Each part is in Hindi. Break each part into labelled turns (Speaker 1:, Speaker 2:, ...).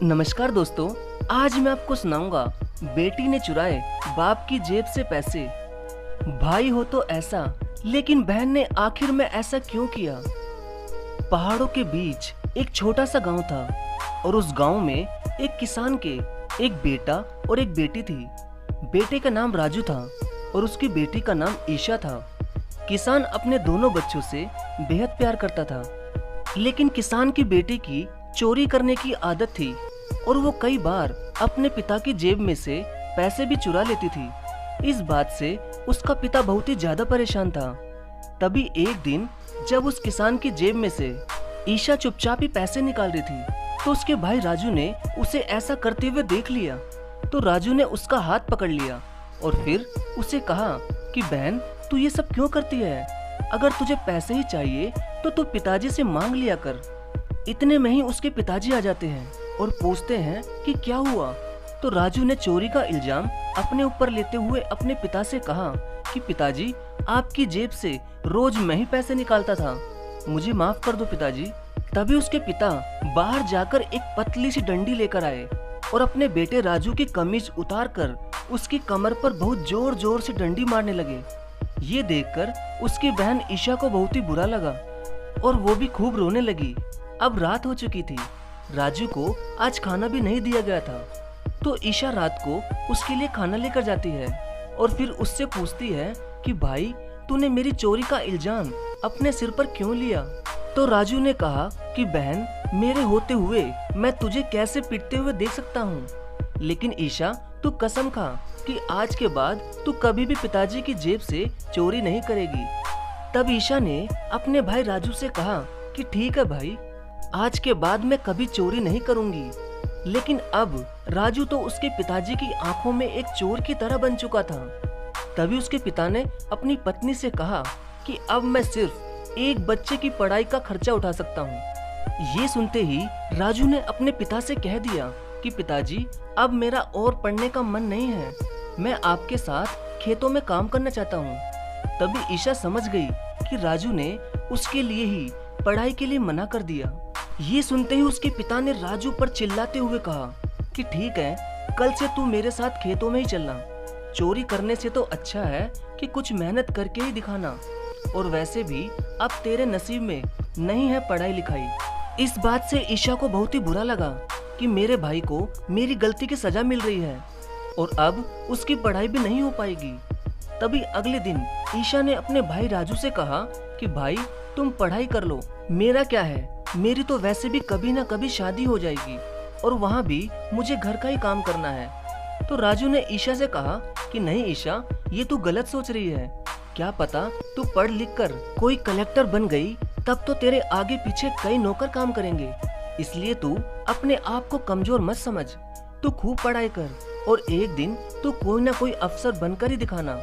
Speaker 1: नमस्कार दोस्तों, आज मैं आपको सुनाऊंगा बेटी ने चुराए बाप की जेब से पैसे। भाई हो तो ऐसा, लेकिन बहन ने आखिर में ऐसा क्यों किया। पहाड़ों के बीच एक छोटा सा गांव था और उस गांव में एक किसान के एक बेटा और एक बेटी थी। बेटे का नाम राजू था और उसकी बेटी का नाम ईशा था। किसान अपने दोनों बच्चों से बेहद प्यार करता था, लेकिन किसान की बेटी की चोरी करने की आदत थी और वो कई बार अपने पिता की जेब में से पैसे भी चुरा लेती थी। इस बात से उसका पिता बहुत ही ज्यादा परेशान था। तभी एक दिन जब उस किसान की जेब में से ईशा चुपचाप ही पैसे निकाल रही थी, तो उसके भाई राजू ने उसे ऐसा करते हुए देख लिया। तो राजू ने उसका हाथ पकड़ लिया और फिर उसे कहा कि बहन, तू ये सब क्यों करती है? अगर तुझे पैसे ही चाहिए तो तू पिताजी से मांग लिया कर। इतने में ही उसके पिताजी आ जाते हैं और पूछते हैं कि क्या हुआ। तो राजू ने चोरी का इल्जाम अपने ऊपर लेते हुए अपने पिता से कहा कि पिताजी, आपकी जेब से रोज मैं ही पैसे निकालता था, मुझे माफ कर दो पिताजी। तभी उसके पिता बाहर जाकर एक पतली सी डंडी लेकर आए और अपने बेटे राजू की कमीज उतार कर उसकी कमर पर बहुत जोर जोर से डंडी मारने लगे। ये देखकर उसकी बहन ईशा को बहुत ही बुरा लगा और वो भी खूब रोने लगी। अब रात हो चुकी थी, राजू को आज खाना भी नहीं दिया गया था। तो ईशा रात को उसके लिए खाना लेकर जाती है और फिर उससे पूछती है कि भाई, तूने मेरी चोरी का इल्जाम अपने सिर पर क्यों लिया? तो राजू ने कहा कि बहन, मेरे होते हुए मैं तुझे कैसे पिटते हुए देख सकता हूँ, लेकिन ईशा, तू कसम खा कि आज के बाद तू कभी भी पिताजी की जेब से चोरी नहीं करेगी। तब ईशा ने अपने भाई राजू से कहा कि ठीक है भाई, आज के बाद मैं कभी चोरी नहीं करूंगी। लेकिन अब राजू तो उसके पिताजी की आंखों में एक चोर की तरह बन चुका था। तभी उसके पिता ने अपनी पत्नी से कहा कि अब मैं सिर्फ एक बच्चे की पढ़ाई का खर्चा उठा सकता हूँ। ये सुनते ही राजू ने अपने पिता से कह दिया कि पिताजी, अब मेरा और पढ़ने का मन नहीं है, मैं आपके साथ खेतों में काम करना चाहता हूँ। तभी ईशा समझ गई कि राजू ने उसके लिए ही पढ़ाई के लिए मना कर दिया। ये सुनते ही उसके पिता ने राजू पर चिल्लाते हुए कहा कि ठीक है, कल से तू मेरे साथ खेतों में ही चलना। चोरी करने से तो अच्छा है कि कुछ मेहनत करके ही दिखाना, और वैसे भी अब तेरे नसीब में नहीं है पढ़ाई लिखाई। इस बात से ईशा को बहुत ही बुरा लगा कि मेरे भाई को मेरी गलती की सजा मिल रही है और अब उसकी पढ़ाई भी नहीं हो पाएगी। तभी अगले दिन ईशा ने अपने भाई राजू से कहा कि भाई, तुम पढ़ाई कर लो, मेरा क्या है, मेरी तो वैसे भी कभी ना कभी शादी हो जाएगी और वहाँ भी मुझे घर का ही काम करना है। तो राजू ने ईशा से कहा कि नहीं ईशा, ये तू गलत सोच रही है। क्या पता तू पढ़ लिख कर कोई कलेक्टर बन गई, तब तो तेरे आगे पीछे कई नौकर काम करेंगे। इसलिए तू अपने आप को कमजोर मत समझ, तू खूब पढ़ाई कर और एक दिन तू कोई ना कोई अफसर बनकर ही दिखाना।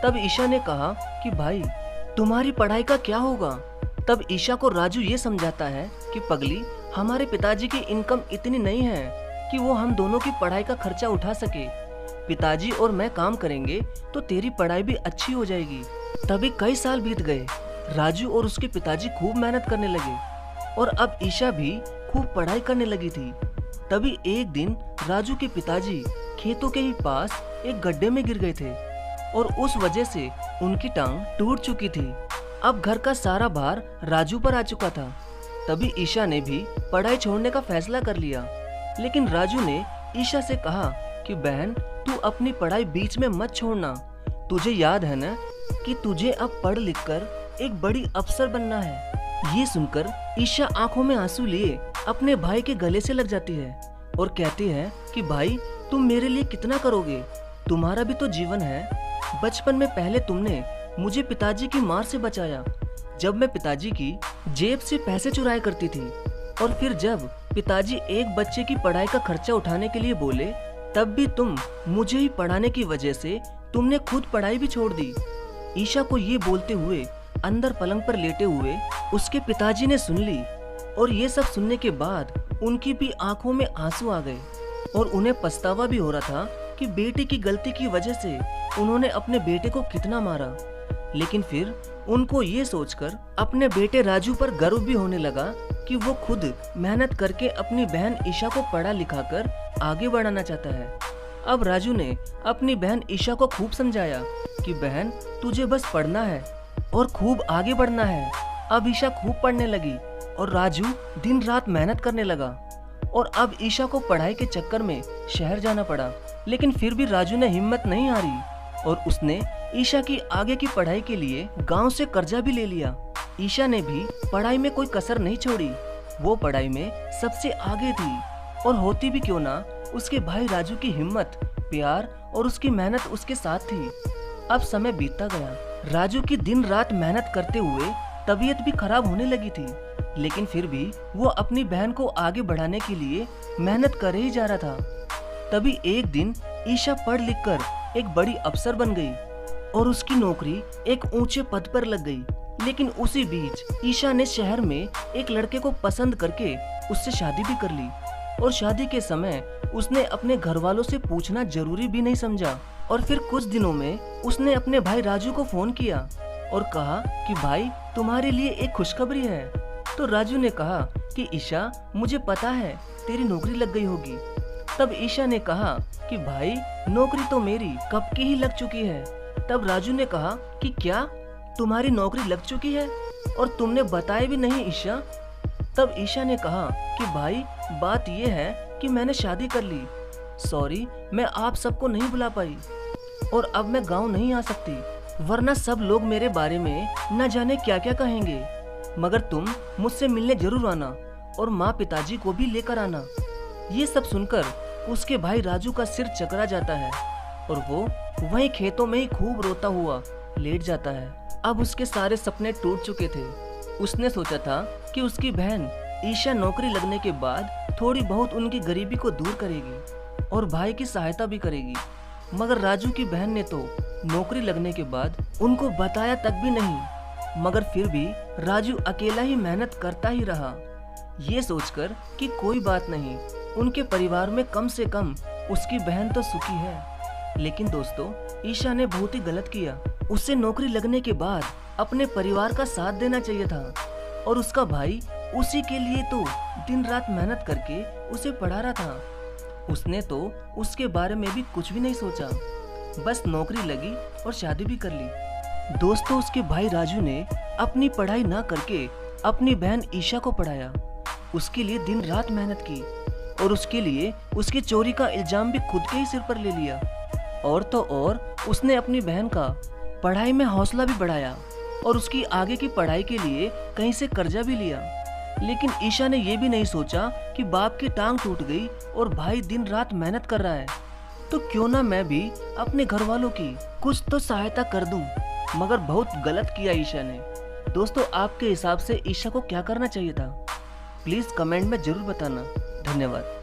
Speaker 1: तब ईशा ने कहा कि भाई, तुम्हारी पढ़ाई का क्या होगा? तब ईशा को राजू ये समझाता है कि पगली, हमारे पिताजी की इनकम इतनी नहीं है कि वो हम दोनों की पढ़ाई का खर्चा उठा सके। पिताजी और मैं काम करेंगे तो तेरी पढ़ाई भी अच्छी हो जाएगी। तभी कई साल बीत गए, राजू और उसके पिताजी खूब मेहनत करने लगे और अब ईशा भी खूब पढ़ाई करने लगी थी। तभी एक दिन राजू के पिताजी खेतों के ही पास एक गड्ढे में गिर गए थे और उस वजह से उनकी टांग टूट चुकी थी। अब घर का सारा भार राजू पर आ चुका था। तभी ईशा ने भी पढ़ाई छोड़ने का फैसला कर लिया, लेकिन राजू ने ईशा से कहा कि बहन, तू अपनी पढ़ाई बीच में मत छोड़ना। तुझे याद है ना कि तुझे अब पढ़ लिख कर एक बड़ी अफसर बनना है। ये सुनकर ईशा आंखों में आंसू लिए अपने भाई के गले से लग जाती है और कहती है कि भाई, तुम मेरे लिए कितना करोगे? तुम्हारा भी तो जीवन है। बचपन में पहले तुमने मुझे पिताजी की मार से बचाया, जब मैं पिताजी की जेब से पैसे चुराया करती थी, और फिर जब पिताजी एक बच्चे की पढ़ाई का खर्चा उठाने के लिए बोले, तब भी तुम मुझे ही पढ़ाने की वजह से तुमने खुद पढ़ाई भी छोड़ दी। ईशा को ये बोलते हुए अंदर पलंग पर लेटे हुए उसके पिताजी ने सुन ली और ये सब सुनने के बाद उनकी भी आंखों में आंसू आ गए और उन्हें पछतावा भी हो रहा था कि बेटे की गलती की वजह से उन्होंने अपने बेटे को कितना मारा। लेकिन फिर उनको ये सोचकर अपने बेटे राजू पर गर्व भी होने लगा कि वो खुद मेहनत करके अपनी बहन ईशा को पढ़ा लिखा कर आगे बढ़ाना चाहता है। अब राजू ने अपनी बहन ईशा को खूब समझाया कि बहन तुझे बस पढ़ना है और खूब आगे बढ़ना है। अब ईशा खूब पढ़ने लगी और राजू दिन रात मेहनत करने लगा और अब ईशा को पढ़ाई के चक्कर में शहर जाना पड़ा। लेकिन फिर भी राजू ने हिम्मत नहीं हारी और उसने ईशा की आगे की पढ़ाई के लिए गांव से कर्जा भी ले लिया। ईशा ने भी पढ़ाई में कोई कसर नहीं छोड़ी, वो पढ़ाई में सबसे आगे थी और होती भी क्यों ना उसके भाई राजू की हिम्मत, प्यार और उसकी मेहनत उसके साथ थी। अब समय बीतता गया, राजू की दिन रात मेहनत करते हुए तबीयत भी खराब होने लगी थी, लेकिन फिर भी वो अपनी बहन को आगे बढ़ाने के लिए मेहनत कर ही जा रहा था। तभी एक दिन ईशा पढ़ लिख कर एक बड़ी अफसर बन गई और उसकी नौकरी एक ऊंचे पद पर लग गई। लेकिन उसी बीच ईशा ने शहर में एक लड़के को पसंद करके उससे शादी भी कर ली और शादी के समय उसने अपने घर वालों से पूछना जरूरी भी नहीं समझा। और फिर कुछ दिनों में उसने अपने भाई राजू को फोन किया और कहा कि भाई तुम्हारे लिए एक खुशखबरी है। तो राजू ने कहा कि ईशा मुझे पता है तेरी नौकरी लग गई होगी। तब ईशा ने कहा कि भाई नौकरी तो मेरी कब की ही लग चुकी है। तब राजू ने कहा कि क्या तुम्हारी नौकरी लग चुकी है और तुमने बताया भी नहीं ईशा। तब ईशा ने कहा कि भाई बात यह है कि मैंने शादी कर ली, सॉरी मैं आप सबको नहीं बुला पाई और अब मैं गांव नहीं आ सकती, वरना सब लोग मेरे बारे में न जाने क्या क्या कहेंगे। मगर तुम मुझसे मिलने जरूर आना और माँ पिताजी को भी लेकर आना। ये सब सुनकर उसके भाई राजू का सिर चकरा जाता है और वो वहीं खेतों में ही खूब रोता हुआ लेट जाता है। अब उसके सारे सपने टूट चुके थे। उसने सोचा था कि उसकी बहन ईशा नौकरी लगने के बाद थोड़ी बहुत उनकी गरीबी को दूर करेगी और भाई की सहायता भी करेगी, मगर राजू की बहन ने तो नौकरी लगने के बाद उनको बताया तक भी नहीं। मगर फिर भी राजू अकेला ही मेहनत करता ही रहा, ये सोचकर कि कोई बात नहीं, उनके परिवार में कम से कम उसकी बहन तो सुखी है। लेकिन दोस्तों, ईशा ने बहुत ही गलत किया। उसे नौकरी लगने के बाद अपने परिवार का साथ देना चाहिए था और उसका भाई उसी के लिए तो दिन रात मेहनत करके उसे पढ़ा रहा था। उसने तो उसके बारे में भी कुछ भी नहीं सोचा, बस नौकरी लगी और शादी भी कर ली। दोस्तों, उसके भाई राजू ने अपनी पढ़ाई ना करके अपनी बहन ईशा को पढ़ाया, उसके लिए दिन रात मेहनत की और उसके लिए उसकी चोरी का इल्जाम भी खुद के ही सिर पर ले लिया। और तो और उसने अपनी बहन का पढ़ाई में हौसला भी बढ़ाया और उसकी आगे की पढ़ाई के लिए कहीं से कर्जा भी लिया। लेकिन ईशा ने यह भी नहीं सोचा कि बाप की टांग टूट गई और भाई दिन रात मेहनत कर रहा है, तो क्यों ना मैं भी अपने घर वालों की कुछ तो सहायता कर दूं। मगर बहुत गलत किया ईशा ने। दोस्तों, आपके हिसाब से ईशा को क्या करना चाहिए था? प्लीज कमेंट में जरूर बताना। धन्यवाद।